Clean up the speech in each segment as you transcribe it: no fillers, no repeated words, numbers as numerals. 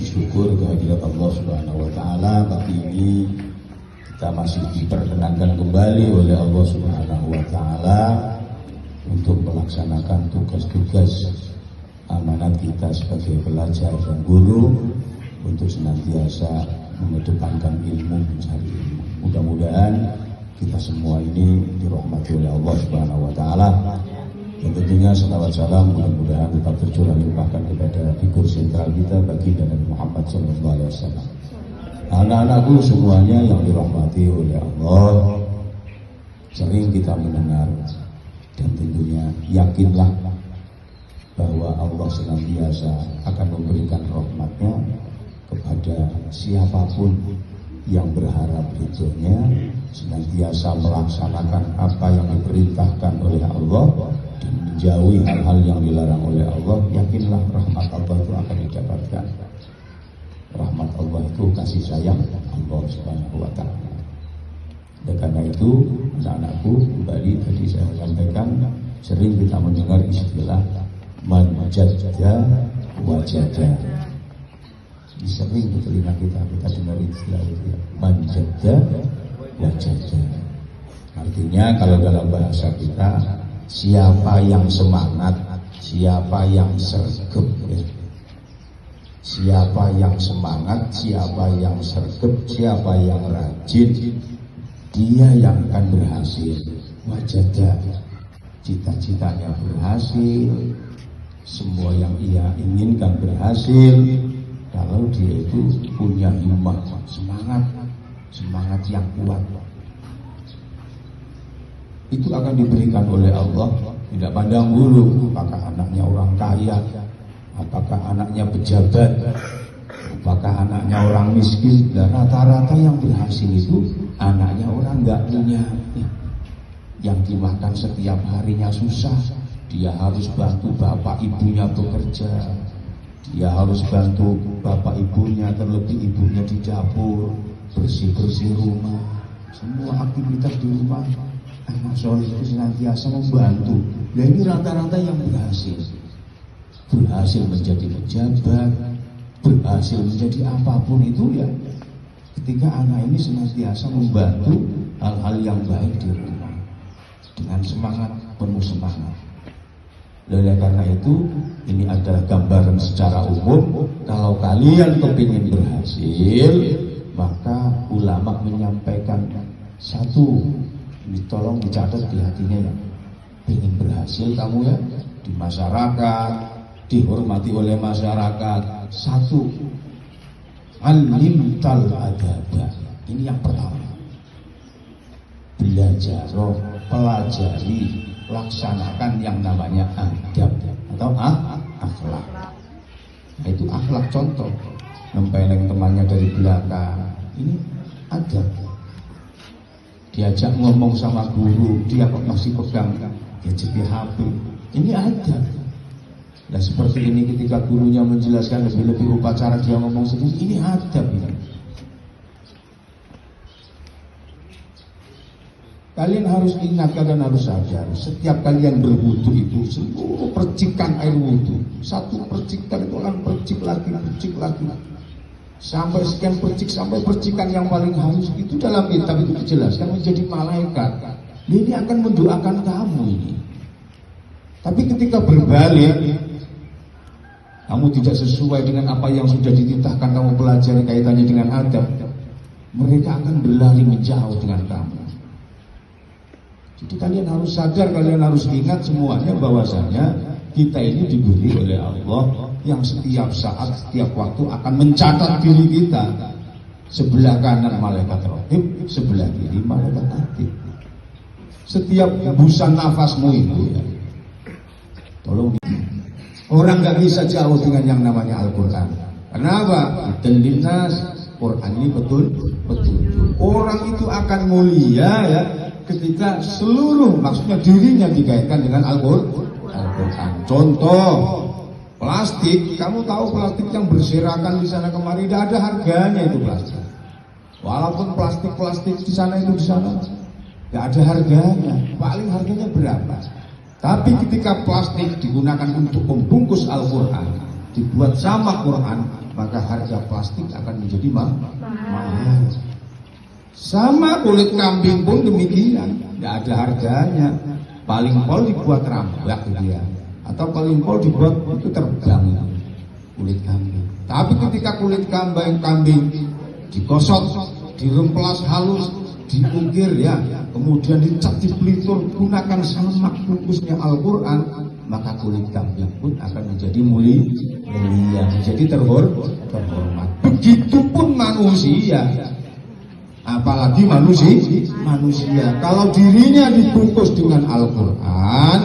puji syukur kehadirat Allah Subhanahu wa taala. Pagi ini kita masih diperkenankan kembali oleh Allah Subhanahu wa taala untuk melaksanakan tugas-tugas amanat kita sebagai pelajar dan guru untuk senantiasa mengedepankan ilmu, mencari ilmu. Mudah-mudahan kita semua ini dirahmati oleh Allah Subhanahu wa taala. Dan tentunya salawat salam mudah-mudahan tetap tercurah limpahkan kepada figur sentral kita baginda Nabi Muhammad SAW. Anak-anakku semuanya yang dirahmati oleh Allah, sering kita mendengar dan tentunya yakinlah bahwa Allah senantiasa akan memberikan rahmatnya kepada siapapun yang berharap ridhonya, senantiasa melaksanakan apa yang diperintahkan oleh Allah dan menjauhi hal-hal yang dilarang oleh Allah. Yakinlah rahmat Allah itu akan didapatkan. Rahmat Allah itu kasih sayang Allah Subhanahu wa taala. Dan karena itu anak-anakku, kembali tadi saya sampaikan, sering kita mendengar istilah manjadda wajada. Sering di telinga kita dengar istilah itu ya, manjadda wajada. Artinya kalau dalam bahasa kita, siapa yang semangat, siapa yang sergap ya. Siapa yang semangat, siapa yang sergap, siapa yang rajin, dia yang akan berhasil. Wajada, cita-citanya berhasil, semua yang ia inginkan berhasil kalau dia itu punya himmah, semangat yang kuat. Itu akan diberikan oleh Allah, tidak pandang bulu apakah anaknya orang kaya, apakah anaknya pejabat, apakah anaknya orang miskin. Dan rata-rata yang berhasil itu anaknya orang nggak punya, yang dimakan setiap harinya susah. Dia harus bantu bapak ibunya bekerja, dia harus bantu bapak ibunya, terlebih ibunya di dapur, bersih-bersih rumah, semua aktivitas di rumah. Anak soleh itu senantiasa membantu. Nah ini rata-rata yang berhasil menjadi pejabat, berhasil menjadi apapun itu ya, ketika anak ini senantiasa membantu hal-hal yang baik di rumah dengan semangat, penuh semangat. Oleh karena itu, ini adalah gambaran secara umum. Kalau kalian kepingin berhasil, maka ulama menyampaikan satu, ini tolong dicatat di hatinya ya. Ingin berhasil kamu ya di masyarakat, dihormati oleh masyarakat. Satu, alim tal adaba. Ini yang pertama. Belajar, pelajari, laksanakan yang namanya adab atau akhlak. Itu akhlak, contoh nempeleng temannya dari belakang, ini adab. Diajak ngomong sama guru, dia kok masih pegang gadget HP, ini adab. Nah seperti ini ketika gurunya menjelaskan lebih-lebih upacara dia ngomong sendiri, ini adab ya. Kalian harus ingat, kalian harus sadar, setiap kalian berwudu itu, seluruh percikan air wudu, satu percikan itu akan percik lagi, sampai sekian percik, sampai percikan yang paling halus itu dalam kitab itu dijelaskan menjadi malaikat. Ini akan mendoakan kamu ini. Tapi ketika berbalik, kamu tidak sesuai dengan apa yang sudah dititahkan kamu pelajari kaitannya dengan adab, mereka akan berlari menjauh dengan kamu. Jadi kalian harus sadar, kalian harus ingat semuanya bahwasanya kita ini diberi oleh Allah yang setiap saat, setiap waktu akan mencatat diri kita. Sebelah kanan malaikat raqib, sebelah kiri malaikat atid. Setiap hembusan nafasmu itu ya, tolong. Orang nggak bisa jauh dengan yang namanya Al-Quran. Kenapa? Dan lintas Quran ini betul. Orang itu akan mulia ya ketika seluruh, maksudnya dirinya dikaitkan dengan Al-Quran. Contoh, plastik. Kamu tahu plastik yang berserakan di sana kemari, tidak ada harganya itu plastik. Walaupun plastik di sana itu di sana tidak ada harganya. Paling harganya berapa? Tapi ketika plastik digunakan untuk membungkus Al-Quran, dibuat sama Quran, maka harga plastik akan menjadi mahal. Sama kulit kambing pun demikian, tidak ada harganya. Paling pol dibuat rambak dia, atau paling pol dibuat itu terbang kulit kambing. Tapi ketika kulit kambing digosok, diremplas halus, diukir ya, kemudian dicat di pelitur, gunakan semak bungkusnya Al-Quran, maka kulit kambing pun akan menjadi mulia, menjadi terhormat. Begitupun manusia, apalagi manusia kalau dirinya dibungkus dengan Al-Quran,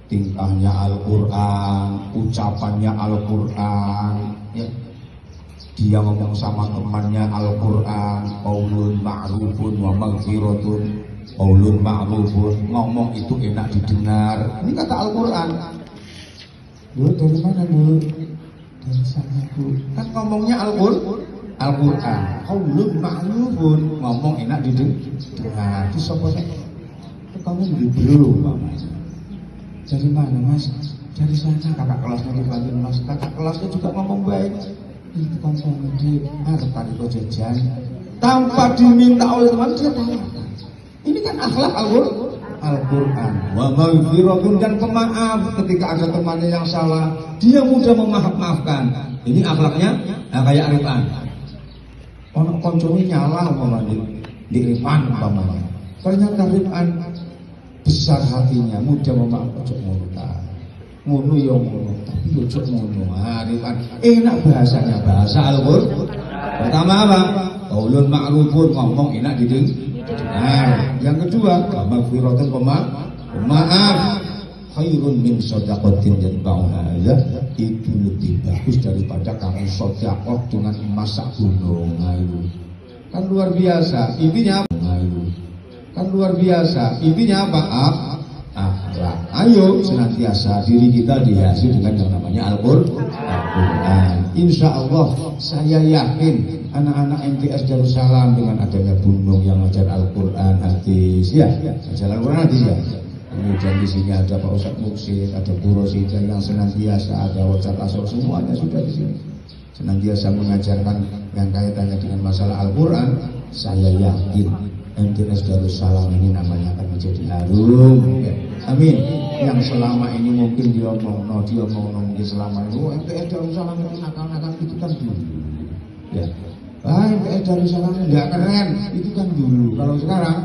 tingkahnya Al-Quran, ucapannya Al-Quran, ya, dia ngomong sama temannya Al-Quran, qaulun ma'rufun wa maghfiratun, qaulun ma'rufun, ngomong itu enak didengar. Ini kata Al-Quran. Lu dari mana lu? Dari sana Bu. Kan ngomongnya Al-Quran, qaulun ma'rufun, ngomong enak didengar. Itu sopone kamu bro, mamanya. Dari mana Mas? Dari sana. Kakak kelasnya dipanggil Mas. Kakak kelasnya juga ngomong baik. Itu kan di harapan itu jajan tanpa diminta oleh teman, dia tahu. Ini kan akhlak Al-Quran. Wa maghfiratun, dan pemaaf ketika ada temannya yang salah, dia mudah memaafkan. Ini akhlaknya kayak Rifan. Orang koncone nyala umpamanya di Rifan umpamanya. Ternyata Rifan besar hatinya, mudah memaafkan. Ngono ya ngono, tapi yo cok ngono. Rifan enak bahasanya, bahasa Al-Qur'an. Pertama apa? Qaulun ma'rufun, ngomong enak didengar. Yang kedua, maghfiratun, pemaaf. Khairun min shadaqatin yatba'uha adza, itu lebih bagus daripada kamu sedekah dengan emas sak gunung. Kan luar biasa. Intinya kan luar biasa. Intinya apa? Akhlak. Ayo senantiasa diri kita dihiasi dengan yang namanya Al-Quran. Insya Allah saya yakin anak-anak MTS Darussalam dengan adanya Bunung yang ngajar Al-Quran hadis, ya, ngajar Al-Quran hadis ya. Kemudian di sini ada Pak Ustadz Muksid, ada Bu Rosida yang senantiasa, ada Ustadz Asor, semuanya sudah di sini. Senantiasa mengajarkan yang kaitannya dengan masalah Al-Quran. Saya yakin MTS Darussalam ini namanya akan menjadi harum. Ya. Amin. Yang selama ini mungkin diomong mungkin selama ini MTS Darussalam itu nakal-nakal, itu kan dulu. Ya. MTS Darussalam enggak keren, itu kan dulu. Kalau sekarang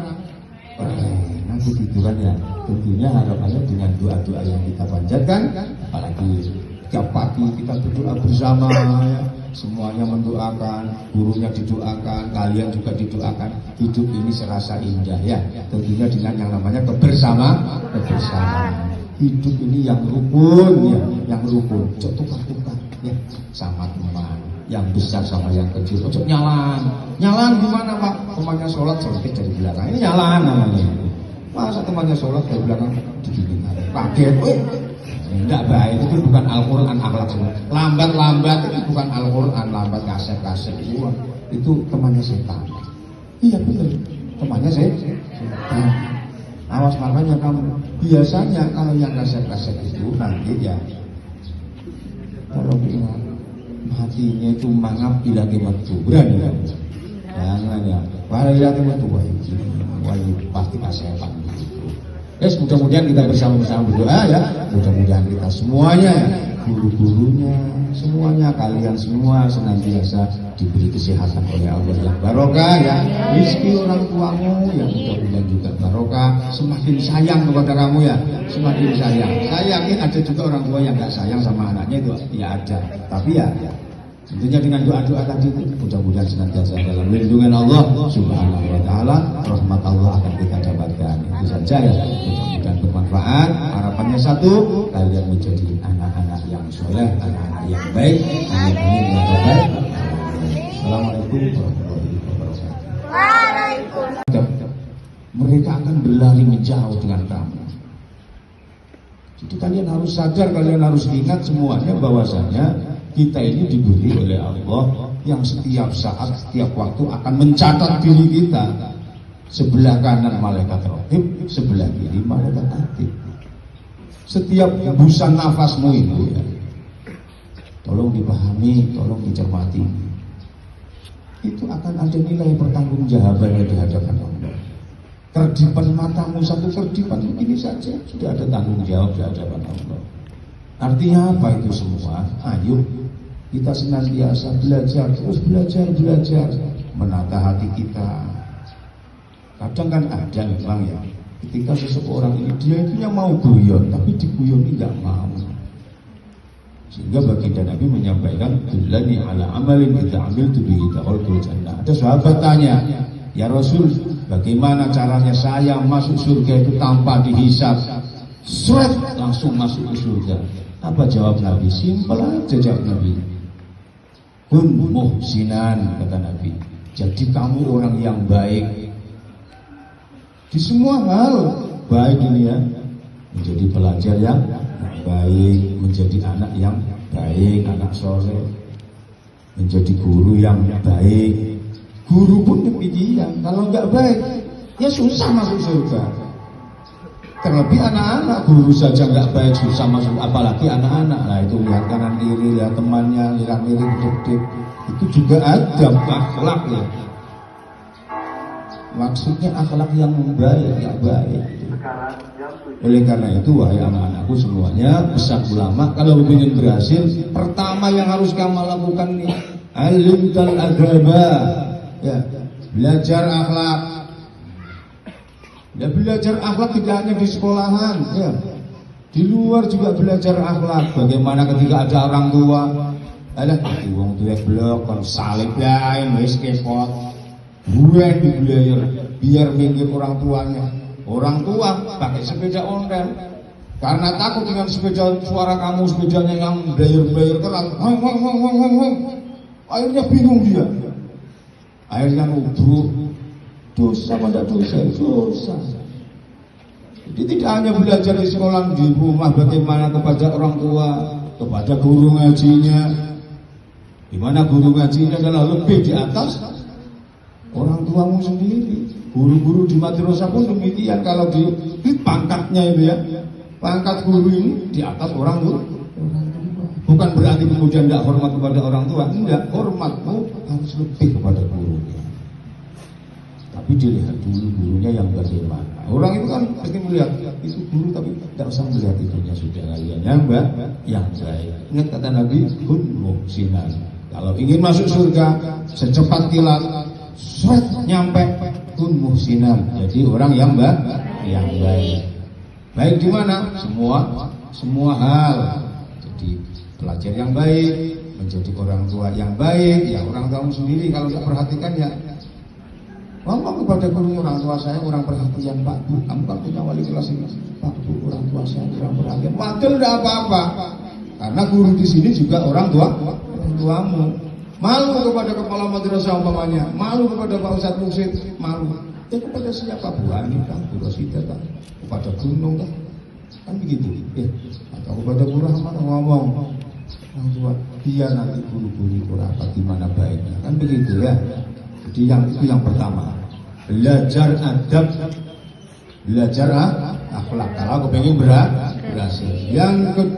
keren. Nah begitu kan ya. Tentunya harapannya dengan doa-doa yang kita panjatkan, apalagi tiap pagi kita berdoa bersama ya. Semuanya mendoakan, gurunya didoakan, kalian juga didoakan. Hidup ini serasa indah ya. Tentunya dengan yang namanya kebersamaan. Hidup ini yang rukun ya, yang rukun. Cok tukar-tukar ya, sama teman. Yang besar sama yang kecil. Cok nyalan gimana Pak? Temannya sholat selfie dari belakang. Ini nyalan namanya. Masa temannya sholat dari belakang digini kaget. Enggak baik, itu bukan Al-Quran akhlak semua. Lambat itu bukan Al-Quran, lambat kasep itu temannya setan. Iya benar, temannya setan. Awas makanya kamu. Biasanya kalau yang kasep itu nanti ya, kalau ingat hatinya itu mangap bila kemetu, berani ya. Jangan ya, kalau bila kemetu wajib pasti kasepan. Yes, mudah-mudahan kita bersama-sama berdoa ya. Mudah-mudahan kita semuanya ya, guru-gurunya, semuanya, kalian semua senantiasa diberi kesehatan oleh Allah yang barokah ya. Rizki orang tuamu yang mudah-mudahan juga barokah. Semakin sayang kepada kamu ya, semakin sayang. Saya yakin ada juga orang tua yang gak sayang sama anaknya, itu ya ada. Tapi ya tentunya dengan doa-doa tadi mudah-mudahan senantiasa dalam lindungan Allah Subhanahu wa taala, rahmat Allah akan kita dapatkan. Itu saja ya. Mudah-mudahan bermanfaat. Harapannya satu, kalian menjadi anak-anak yang soleh, anak-anak yang baik. Amin ya rabbal alamin. Assalamualaikum warahmatullahi wabarakatuh. Waalaikumsalam. Mereka akan berlari menjauh dengan kamu. Jadi kalian harus sadar, kalian harus ingat semuanya bahwasanya kita ini diberi oleh Allah yang setiap saat, setiap waktu akan mencatat diri kita. Sebelah kanan malaikat raqib, sebelah kiri malaikat atid. Setiap hembusan nafasmu itu ya, Tolong dipahami, tolong dicermati. Itu akan ada nilai pertanggungjawabannya di hadapan Allah. Kerdipan matamu, satu kerdipan ini saja sudah ada tanggung jawab di hadapan Allah. Artinya apa itu semua? Ayo kita senantiasa belajar, terus belajar menata hati kita. Kadang kan ada memang ya, ketika seseorang ini dia itu yang mau guyon, tapi diguyoni nggak mau. Sehingga baginda Nabi menyampaikan, "Dullani ala amalin kita ambil tuh kita holkul jannah." Ada sahabat tanya, "Ya Rasul, bagaimana caranya saya masuk surga itu tanpa dihisab?" Seret langsung masuk ke surga. Apa jawab Nabi? Simpel aja jawab Nabi. Kun muhsinan, kata Nabi. Jadi kamu orang yang baik di semua hal, baik ini ya, menjadi pelajar yang baik, menjadi anak yang baik, anak soleh, menjadi guru yang baik. Guru pun demikian, kalau nggak baik ya susah masuk surga. Terlebih anak-anak, guru saja nggak baik susah masuk, apalagi anak-anak. Nah itu lihat kanan kiri, lihat temannya, lihat kiri, dek-dek. Itu juga adab, akhlak ya. Maksudnya akhlak yang baik, yang baik. Oleh karena itu, wahai anak-anakku semuanya, pesan ulama, kalau ingin berhasil, pertama yang harus kamu lakukan nih, alimtal agama, ya, belajar akhlak. Ya belajar akhlak tidak hanya di sekolahan, ya, di luar juga belajar akhlak. Bagaimana ketika ada orang tua, ada wong tua blok, kon salib lain, wis kepot, gue dibelayar, biar minggir orang tuanya. Orang tua pakai sepeda ontel karena takut dengan sepeda suara kamu, sepedanya yang belayar keras, akhirnya bingung dia, akhirnya nubruk. Dosa pada dosa. Jadi tidak hanya belajar di sekolah, di rumah bagaimana kepada orang tua, kepada guru ngajinya. Di mana guru ngajinya adalah lebih di atas orang tuamu sendiri. Guru-guru di madrasah pun demikian, kalau di pangkatnya itu ya, pangkat guru ini di atas orang tua. Bukan berarti kemudian tidak hormat kepada orang tua, enggak, hormatmu harus lebih kepada gurunya. Tapi dilihat dulu gurunya yang bagaimana. Orang itu kan pasti melihat itu guru, tapi tidak usah melihat itunya, sudah kalian yang baik. Ingat kata Nabi, kun muhsinan. Kalau ingin masuk surga secepat kilat, seret nyampe, kun muhsinan. Jadi orang yang baik. Baik di mana? Semua hal. Jadi pelajar yang baik, menjadi orang tua yang baik. Ya orang tua sendiri kalau tidak perhatikan ya. Ngomong kepada guru, orang tua saya kurang perhatian Pak Bu, kamu kan punya wali kelas ini, Pak Bu orang tua saya kurang perhatian. Padahal tidak apa-apa, karena guru di sini juga orang tuamu. Malu kepada kepala madrasah umpamanya, malu kepada Pak Ustadz Muksid, malu. Ya kepada siapa? Bu Ani kan, Bu Rosida kan, kepada Gunung kan begitu. Atau kepada Bu Rahman ngomong, orang tua, dia nanti guru-guru apa gimana baiknya, kan begitu ya. Jadi itu yang pertama, belajar adab, belajar akhlak. Kalau kepengen berhasil. Yang kedua,